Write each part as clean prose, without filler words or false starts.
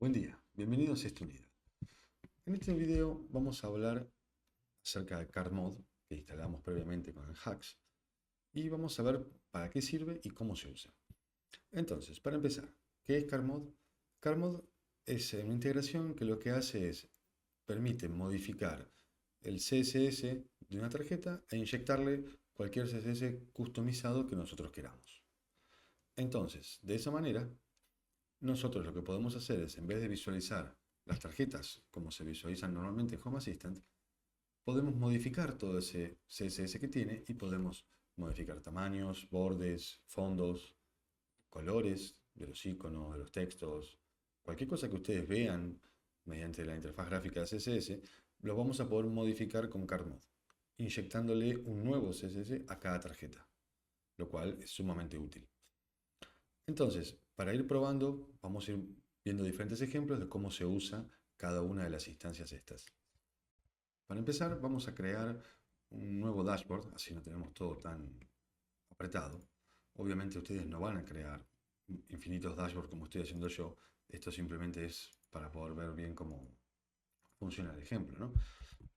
Buen día, bienvenidos a esta unidad. En este video vamos a hablar acerca de CardMod que instalamos previamente con el Hacks y vamos a ver para qué sirve y cómo se usa. Entonces, para empezar, ¿qué es CardMod? CardMod es una integración que lo que hace es permite modificar el CSS de una tarjeta e inyectarle cualquier CSS customizado que nosotros queramos. Entonces, de esa manera, nosotros lo que podemos hacer es, en vez de visualizar las tarjetas como se visualizan normalmente en Home Assistant, podemos modificar todo ese CSS que tiene y podemos modificar tamaños, bordes, fondos, colores de los iconos, de los textos, cualquier cosa que ustedes vean mediante la interfaz gráfica de CSS, lo vamos a poder modificar con CardMod, inyectándole un nuevo CSS a cada tarjeta, lo cual es sumamente útil. Entonces, para ir probando, vamos a ir viendo diferentes ejemplos de cómo se usa cada una de las instancias estas. Para empezar, vamos a crear un nuevo dashboard, así no tenemos todo tan apretado. Obviamente ustedes no van a crear infinitos dashboards como estoy haciendo yo. Esto simplemente es para poder ver bien cómo funciona el ejemplo, ¿no?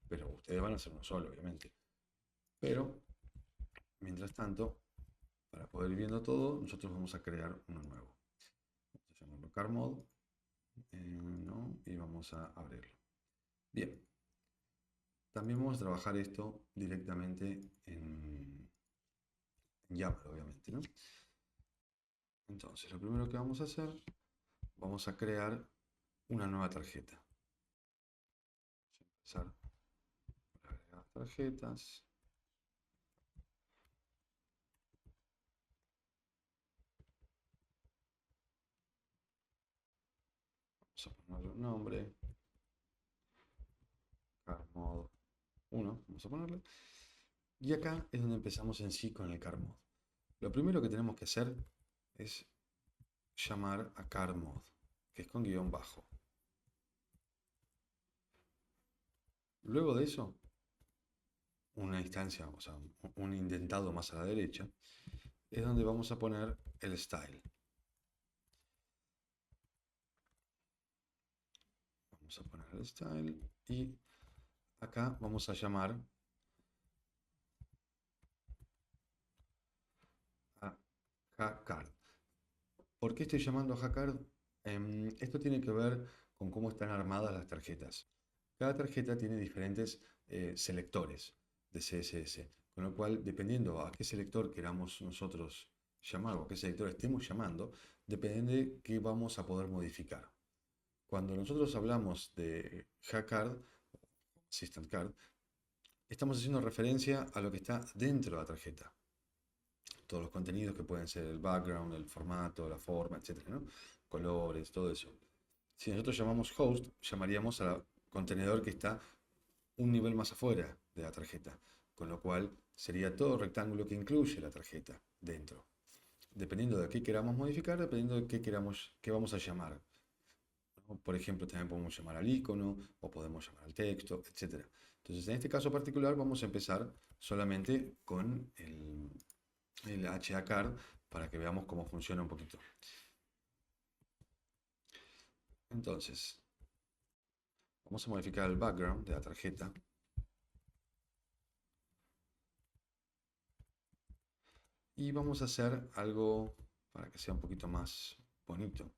Pero ustedes van a hacer uno solo, obviamente. Pero, mientras tanto, para poder ir viendo todo, nosotros vamos a crear uno nuevo. Vamos a llamarlo CardMod. No, y vamos a abrirlo. Bien, también vamos a trabajar esto directamente en YAML, obviamente, ¿no? Entonces, lo primero que vamos a hacer, vamos a crear una nueva tarjeta. Vamos a empezar por agregar tarjetas. Vamos a ponerle un nombre, CardMod 1, vamos a ponerle. Y acá es donde empezamos en sí con el CardMod. Lo primero que tenemos que hacer es llamar a CardMod, que es con guión bajo. Luego de eso, una instancia, o sea, un indentado más a la derecha, es donde vamos a poner el style. Vamos a poner el style y acá vamos a llamar a Hcard. ¿Por qué estoy llamando a Hcard? Esto tiene que ver con cómo están armadas las tarjetas. Cada tarjeta tiene diferentes selectores de CSS, con lo cual, dependiendo a qué selector queramos nosotros llamar o a qué selector estemos llamando, depende de qué vamos a poder modificar. Cuando nosotros hablamos de Hcard, Assistant Card, estamos haciendo referencia a lo que está dentro de la tarjeta. Todos los contenidos que pueden ser el background, el formato, la forma, etcétera, ¿no? Colores, todo eso. Si nosotros llamamos host, llamaríamos al contenedor que está un nivel más afuera de la tarjeta, con lo cual sería todo rectángulo que incluye la tarjeta dentro. Dependiendo de qué queramos modificar, dependiendo de qué vamos a llamar, ¿no? Por ejemplo, también podemos llamar al icono o podemos llamar al texto, etcétera. Entonces, en este caso particular vamos a empezar solamente con el HACard para que veamos cómo funciona un poquito. Entonces, vamos a modificar el background de la tarjeta. Y vamos a hacer algo para que sea un poquito más bonito.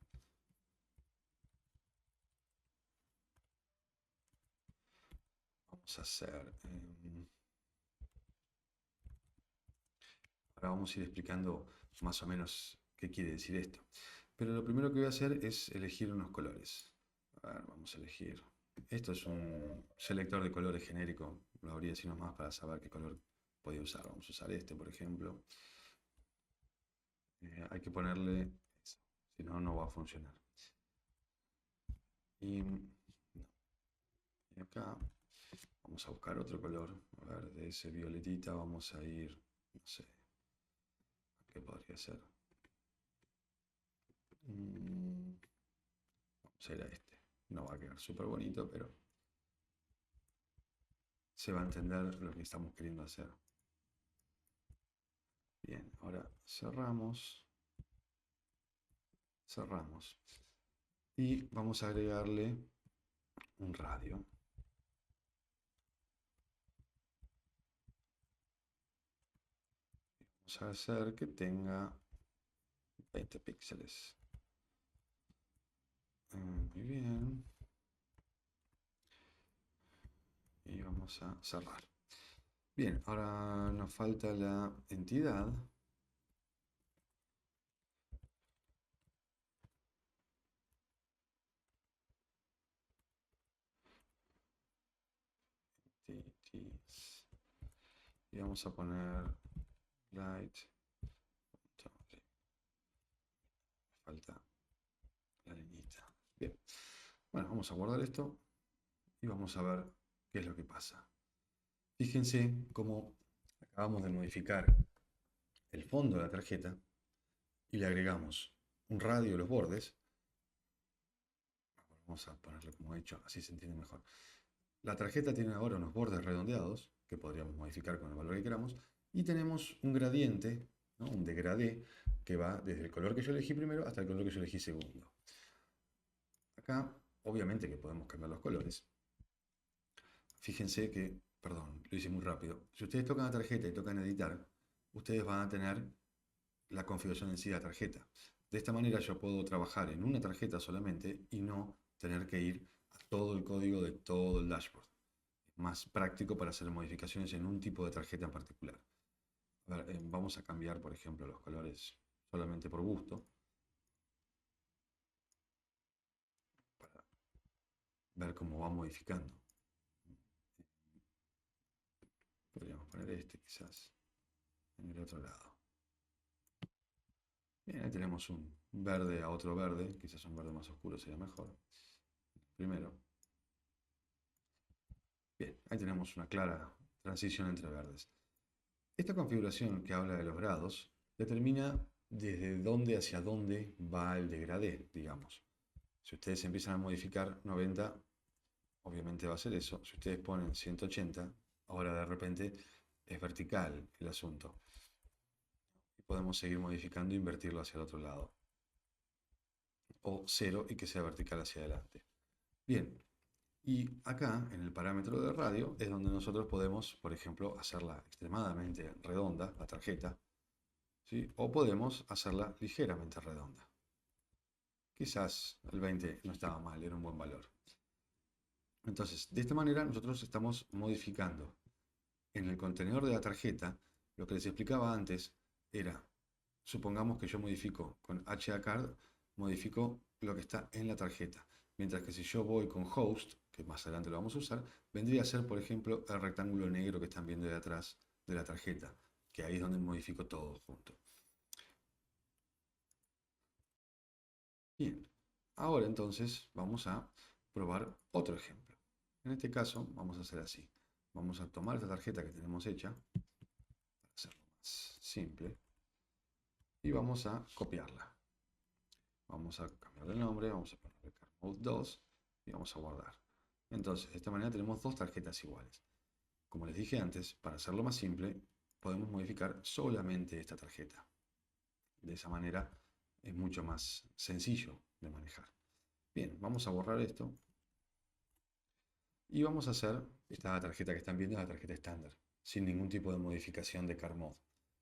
Vamos a hacer... ahora vamos a ir explicando más o menos qué quiere decir esto. Pero lo primero que voy a hacer es elegir unos colores. A ver, vamos a elegir. Esto es un selector de colores genérico. Lo abrí así nomás para saber qué color podía usar. Vamos a usar este, por ejemplo. Hay que ponerle eso, si no, no va a funcionar. Y, no. Y acá vamos a buscar otro color. A ver, de ese violetita vamos a ir, no sé, ¿qué podría ser? Vamos a ir a este. No va a quedar súper bonito, pero se va a entender lo que estamos queriendo hacer. Bien, ahora cerramos. Cerramos. y vamos a agregarle un radio. Vamos a hacer que tenga 20 píxeles. Muy bien. Y vamos a cerrar. Bien, ahora nos falta la entidad. Entities. Y vamos a poner light. Falta la leñita. Bien. Bueno, vamos a guardar esto y vamos a ver qué es lo que pasa. Fíjense cómo acabamos de modificar el fondo de la tarjeta y le agregamos un radio a los bordes. Vamos a ponerlo como he hecho, así se entiende mejor. La tarjeta tiene ahora unos bordes redondeados que podríamos modificar con el valor que queramos y tenemos un gradiente, ¿no? Un degradé que va desde el color que yo elegí primero hasta el color que yo elegí segundo. Acá, obviamente que podemos cambiar los colores. Fíjense que, perdón, lo hice muy rápido. Si ustedes tocan la tarjeta y tocan editar, ustedes van a tener la configuración en sí de la tarjeta. De esta manera yo puedo trabajar en una tarjeta solamente y no tener que ir a todo el código de todo el dashboard. Es más práctico para hacer modificaciones en un tipo de tarjeta en particular. A ver, vamos a cambiar, por ejemplo, los colores solamente por gusto, para ver cómo va modificando. Podríamos poner este quizás en el otro lado. Bien, ahí tenemos un verde a otro verde, quizás un verde más oscuro sería mejor. Primero. Bien, ahí tenemos una clara transición entre verdes. Esta configuración que habla de los grados determina desde dónde hacia dónde va el degradé, digamos. Si ustedes empiezan a modificar 90, obviamente va a ser eso. Si ustedes ponen 180, ahora de repente es vertical el asunto. Y podemos seguir modificando e invertirlo hacia el otro lado. O 0 y que sea vertical hacia adelante. Bien, y acá en el parámetro de radio es donde nosotros podemos, por ejemplo, hacerla extremadamente redonda, la tarjeta, ¿sí? O podemos hacerla ligeramente redonda. Quizás el 20 no estaba mal, era un buen valor. Entonces, de esta manera nosotros estamos modificando en el contenedor de la tarjeta. Lo que les explicaba antes era, supongamos que yo modifico con HACard, modifico lo que está en la tarjeta. Mientras que si yo voy con host, que más adelante lo vamos a usar, vendría a ser, por ejemplo, el rectángulo negro que están viendo de atrás de la tarjeta, que ahí es donde modifico todo junto. Bien, ahora entonces vamos a probar otro ejemplo. En este caso vamos a hacer así. Vamos a tomar esta tarjeta que tenemos hecha, para hacerlo más simple, y vamos a copiarla. Vamos a cambiar el nombre, vamos a ponerle CardMode 2 y vamos a guardar. Entonces, de esta manera tenemos dos tarjetas iguales. Como les dije antes, para hacerlo más simple, podemos modificar solamente esta tarjeta. De esa manera es mucho más sencillo de manejar. Bien, vamos a borrar esto. Y vamos a hacer, esta tarjeta que están viendo es la tarjeta estándar, sin ningún tipo de modificación de CardMode.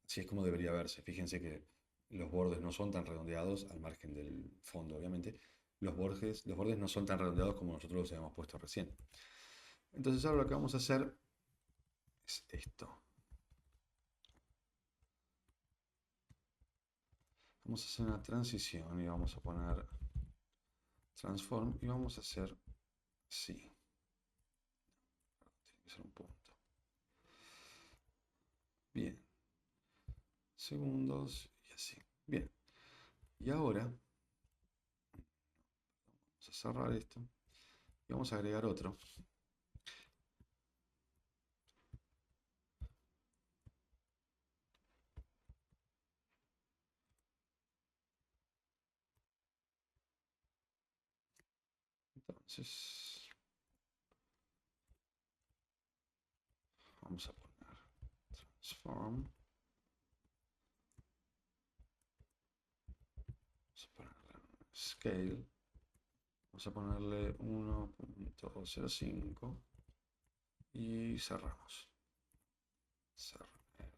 Así es como debería verse. Fíjense que los bordes no son tan redondeados, al margen del fondo, obviamente. Los bordes no son tan redondeados como nosotros los habíamos puesto recién. Entonces ahora lo que vamos a hacer es esto. Vamos a hacer una transición y vamos a poner transform y vamos a hacer así. Tiene que ser un punto. Bien. Segundos y así. Bien. Y ahora vamos a cerrar esto y vamos a agregar otro. Entonces, vamos a poner transform. Vamos a poner scale. Vamos a ponerle 1.05 y cerramos. Ahí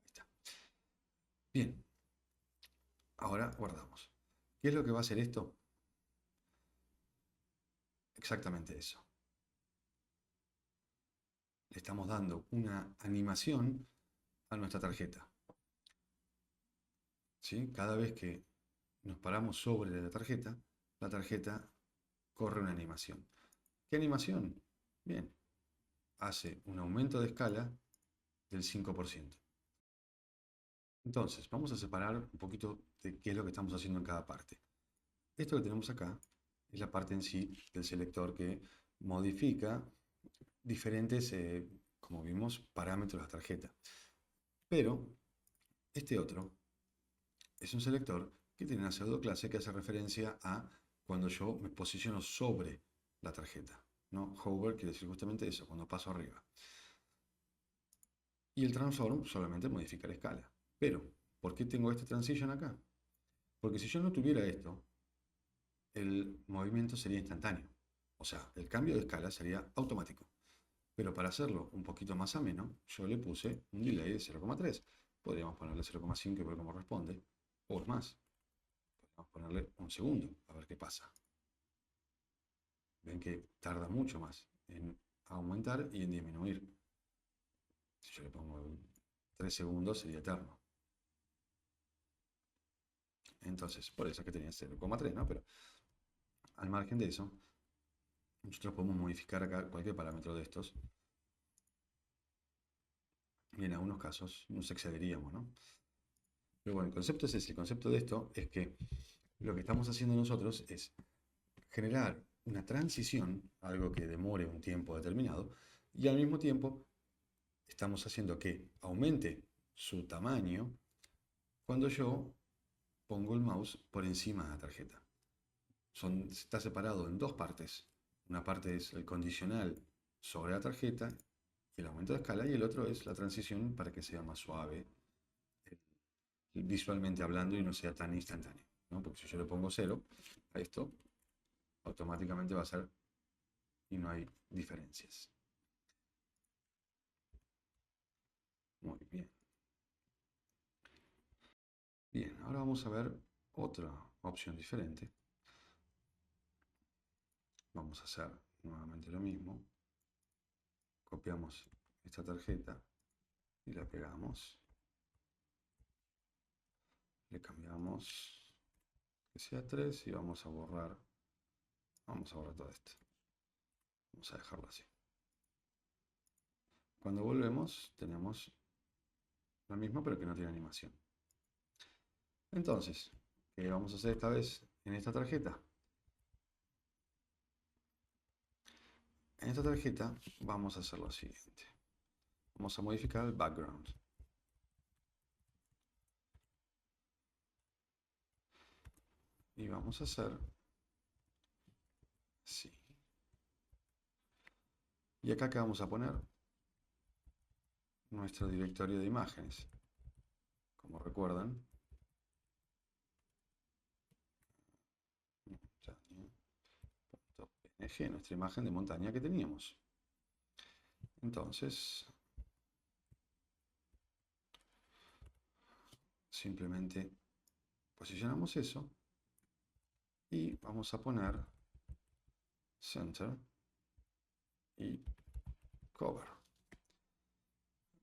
está. Bien, ahora guardamos. ¿Qué es lo que va a hacer esto? Exactamente eso. Le estamos dando una animación a nuestra tarjeta. ¿Sí? Cada vez que nos paramos sobre la tarjeta corre una animación. ¿Qué animación? Bien, hace un aumento de escala del 5%. Entonces, vamos a separar un poquito de qué es lo que estamos haciendo en cada parte. Esto que tenemos acá es la parte en sí del selector que modifica diferentes, como vimos, parámetros de la tarjeta. Pero este otro es un selector que tiene una pseudo clase que hace referencia a cuando yo me posiciono sobre la tarjeta. ¿No? Hover quiere decir justamente eso, cuando paso arriba. Y el transform solamente modifica la escala. Pero, ¿por qué tengo este transition acá? Porque si yo no tuviera esto, el movimiento sería instantáneo. O sea, el cambio de escala sería automático. Pero para hacerlo un poquito más ameno, yo le puse un delay de 0,3. Podríamos ponerle 0,5 y ver cómo responde. O es más, podríamos ponerle un segundo, a ver qué pasa. Ven que tarda mucho más en aumentar y en disminuir. Si yo le pongo 3 segundos sería eterno. Entonces, por eso es que tenía 0,3, ¿no? Pero al margen de eso, nosotros podemos modificar acá cualquier parámetro de estos. Y en algunos casos nos excederíamos, ¿no? Pero bueno, el concepto es ese. El concepto de esto es que lo que estamos haciendo nosotros es generar una transición, algo que demore un tiempo determinado, y al mismo tiempo estamos haciendo que aumente su tamaño cuando yo pongo el mouse por encima de la tarjeta. Está separado en dos partes. Una parte es el condicional sobre la tarjeta y el aumento de escala, y el otro es la transición para que sea más suave visualmente hablando y no sea tan instantáneo, ¿no? Porque si yo le pongo 0 a esto, automáticamente va a ser y no hay diferencias. Muy bien. Bien, ahora vamos a ver otra opción diferente. Vamos a hacer nuevamente lo mismo. Copiamos esta tarjeta y la pegamos. Le cambiamos que sea 3 y vamos a borrar todo esto. Vamos a dejarlo así. Cuando volvemos tenemos lo mismo pero que no tiene animación. Entonces, ¿qué vamos a hacer esta vez en esta tarjeta? En esta tarjeta vamos a hacer lo siguiente. Vamos a modificar el background. Y vamos a hacer así. Y acá que vamos a poner nuestro directorio de imágenes. Como recuerdan, .png, nuestra imagen de montaña que teníamos. Entonces, simplemente posicionamos eso y vamos a poner center y cover.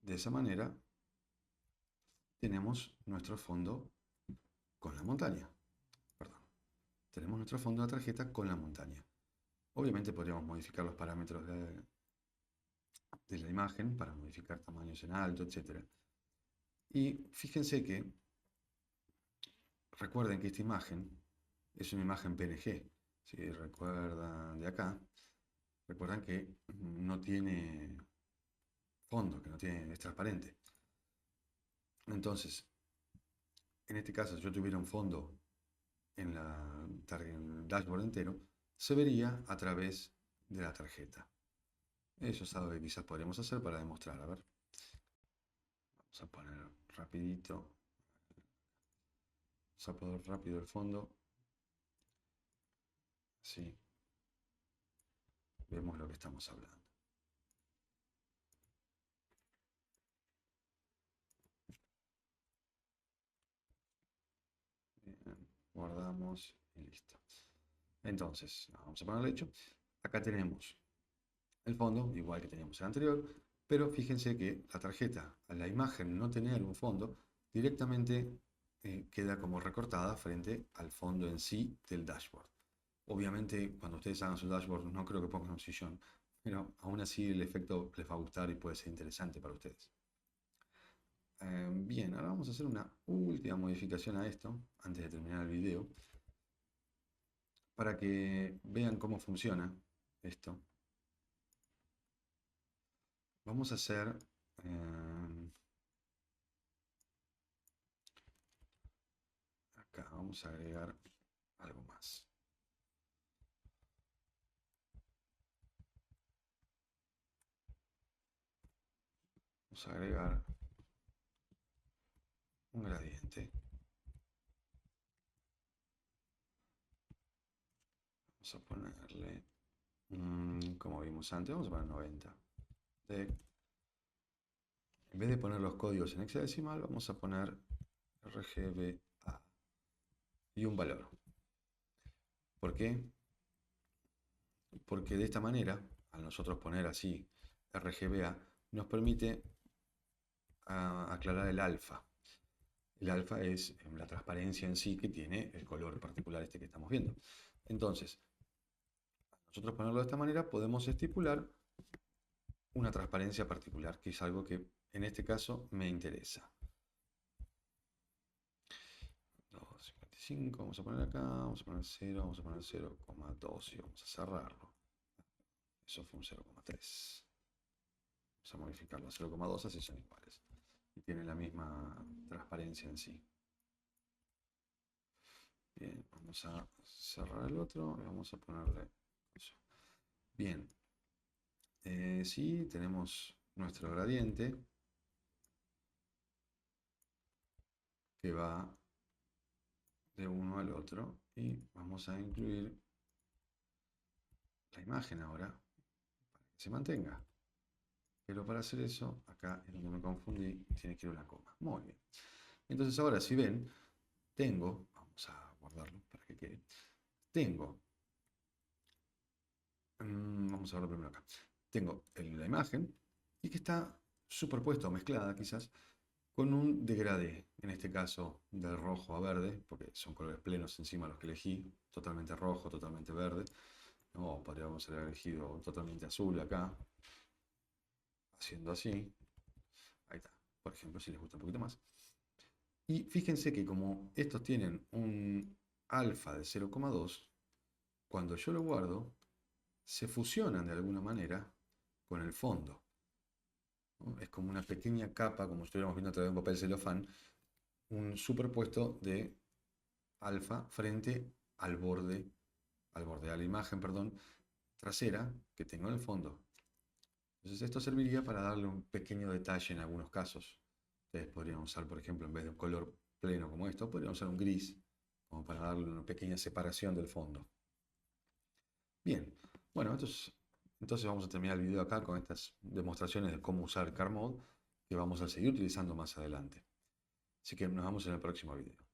De esa manera tenemos nuestro fondo con la montaña. Perdón. Tenemos nuestro fondo de la tarjeta con la montaña. Obviamente podríamos modificar los parámetros de la imagen para modificar tamaños en alto, etc. Y fíjense que recuerden que esta imagen es una imagen PNG. Si recuerdan de acá, recuerdan que no tiene fondo, que no tiene, es transparente. Entonces, en este caso, si yo tuviera un fondo en el dashboard entero, se vería a través de la tarjeta. Eso es algo que quizás podríamos hacer para demostrar. A ver, vamos a poner rapidito. Vamos a poner rápido el fondo. Sí, vemos lo que estamos hablando. Bien, guardamos y listo. Entonces, vamos a ponerle hecho. Acá tenemos el fondo, igual que teníamos el anterior, pero fíjense que la tarjeta, a la imagen no tener un fondo, directamente queda como recortada frente al fondo en sí del dashboard. Obviamente, cuando ustedes hagan su dashboard, no creo que pongan un sillón, pero aún así el efecto les va a gustar y puede ser interesante para ustedes. Bien, ahora vamos a hacer una última modificación a esto, antes de terminar el video, para que vean cómo funciona esto. Vamos a hacer... acá vamos a agregar algo más. Vamos a agregar un gradiente. Vamos a ponerle, como vimos antes, vamos a poner 90. En vez de poner los códigos en hexadecimal, vamos a poner RGBA y un valor. ¿Por qué? Porque de esta manera, al nosotros poner así RGBA, nos permite aclarar el alfa. El alfa es la transparencia en sí que tiene el color particular este que estamos viendo. Entonces, nosotros ponerlo de esta manera podemos estipular una transparencia particular, que es algo que en este caso me interesa. 2.55, vamos a poner acá, vamos a poner 0, vamos a poner 0,2 y vamos a cerrarlo. Eso fue un 0,3. Vamos a modificarlo a 0,2, así son iguales. Y tienen la misma transparencia en sí. Bien, vamos a cerrar el otro y vamos a ponerle eso. Bien, sí, tenemos nuestro gradiente que va de uno al otro y vamos a incluir la imagen ahora para que se mantenga. Pero para hacer eso, acá es donde me confundí, tiene que ir una coma. Muy bien. Entonces ahora, si ven, tengo, vamos a guardarlo para que quede, tengo, vamos a verlo primero acá, tengo la imagen y que está superpuesta o mezclada quizás con un degradé, en este caso del rojo a verde, porque son colores plenos encima los que elegí, totalmente rojo, totalmente verde, o podríamos haber elegido totalmente azul acá, haciendo así, ahí está, por ejemplo, si les gusta un poquito más. Y fíjense que como estos tienen un alfa de 0,2, cuando yo lo guardo, se fusionan de alguna manera con el fondo, ¿no? Es como una pequeña capa, como si estuviéramos viendo a través de un papel celofán, un superpuesto de alfa frente al borde de la imagen, perdón, trasera que tengo en el fondo. Entonces esto serviría para darle un pequeño detalle en algunos casos. Ustedes podrían usar, por ejemplo, en vez de un color pleno como esto, podrían usar un gris, como para darle una pequeña separación del fondo. Bien, bueno, entonces vamos a terminar el video acá con estas demostraciones de cómo usar Car Mode, que vamos a seguir utilizando más adelante. Así que nos vemos en el próximo video.